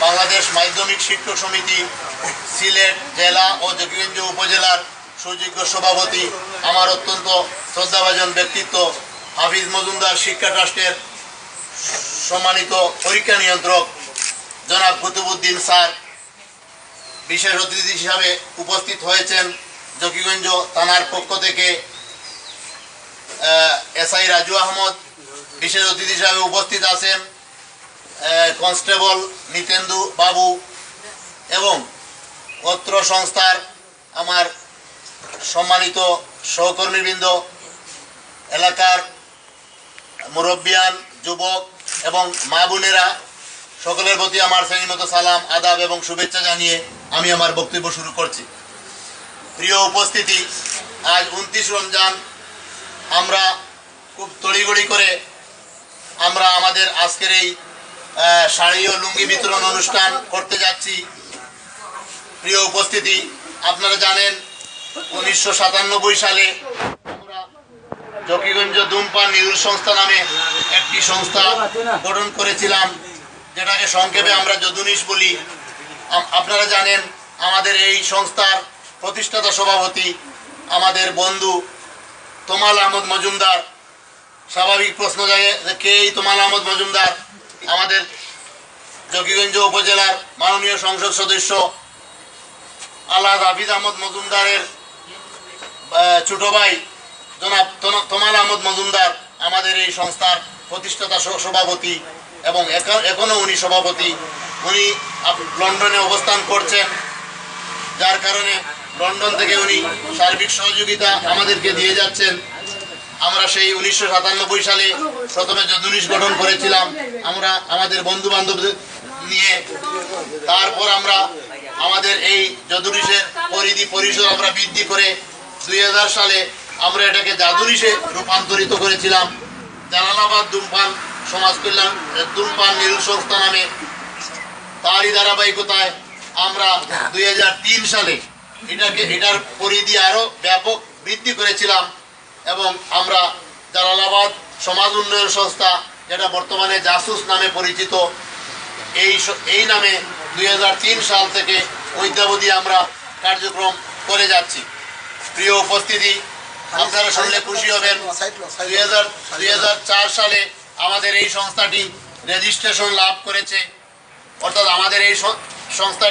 বাংলাদেশ মাধ্যমিক শিক্ষক সমিতি সিলেট জেলা ও জকিগঞ্জ উপজেলার সুযোগ্য সভাপতি, আমার অত্যন্ত শ্রদ্ধাভাজন ব্যক্তিত্ব হাফিজ মজুমদার শিক্ষা ট্রাস্টের সম্মানিত পরীক্ষা নিয়ন্ত্রক জনাব কুতুবুদ্দিন স্যার বিশেষ অতিথি হিসাবে উপস্থিত হয়েছেন। জকিগঞ্জ থানার পক্ষ থেকে এসআই রাজু আহমদ বিশেষ অতিথি হিসাবে উপস্থিত আছেন, কনস্টেবল নিতেন্দু বাবু এবং অত্র সংস্থার আমার সম্মানিত সহকর্মীবৃন্দ, এলাকার মুরব্বিয়ান, যুবক এবং মা বোনেরা, সকলের প্রতি আমার শ্রেণীমতো সালাম, আদাব এবং শুভেচ্ছা জানিয়ে আমি আমার বক্তব্য শুরু করছি। প্রিয় উপস্থিতি, আজ 29 রমজান। আমরা খুব তড়িঘড়ি করে আমরা আমাদের আজকের এই শাড়ি ও লুঙ্গি বিতরণ অনুষ্ঠান করতে যাচ্ছি। প্রিয় উপস্থিতি, আপনারা জানেন 1997 সালে আমরা জকিগঞ্জ ধূমপান নিরোধ সংস্থা নামে একটি সংস্থা গঠন করেছিলাম, যেটাকে সংক্ষেপে আমরা যদুনিশ বলি। আপনারা জানেন আমাদের এই সংস্থার প্রতিষ্ঠাতা সভাপতি আমাদের বন্ধু তোমাল আহমদ মজুমদার। স্বাভাবিক প্রশ্ন জাগে যে কে এই তোমাল আহমদ মজুমদার? আমাদের জকিগঞ্জ উপজেলার মাননীয় সংসদ সদস্য আলহাজ হাফিজ আহমদ মজুমদারের ছোট ভাই জনাব তোমাল আহমদ মজুমদার আমাদের এই সংস্থার প্রতিষ্ঠাতা সভাপতি এবং এখনও উনি সভাপতি। উনি লন্ডনে অবস্থান করছেন, যার কারণে লন্ডন থেকে উনি সার্বিক সহযোগিতা আমাদেরকে দিয়ে যাচ্ছেন। আমরা সেই 1997 সালে প্রথমে যদুনিশ গঠন করেছিলাম আমরা আমাদের বন্ধু বান্ধবদের নিয়ে। তারপর আমরা আমাদের এই যদুনিশের পরিধি পরিসর আমরা বৃদ্ধি করে 2000 সালে আমরা এটাকে জাদুনিশে রূপান্তরিত করেছিলাম। জালালাবাদ ধূমপান সমাজ কল্যাণ ধূমপান নিরোধ সংস্থা নামে। তারই ধারাবাহিকতায় আমরা 2003 সালে এটার পরিধি আরও ব্যাপক বৃদ্ধি করেছিলাম এবং আমরা জালালাবাদ সমাজ উন্নয়ন সংস্থা, যেটা বর্তমানে জাসুস নামে পরিচিত, এই নামে 2003 সাল থেকে অদ্যাবধি আমরা কার্যক্রম করে যাচ্ছি। প্রিয় উপস্থিতি, আপনারা শুনলে খুশি হবেন, 2004 সালে আমাদের এই সংস্থাটি রেজিস্ট্রেশন লাভ করেছে। অর্থাৎ আমাদের এই সংস্থা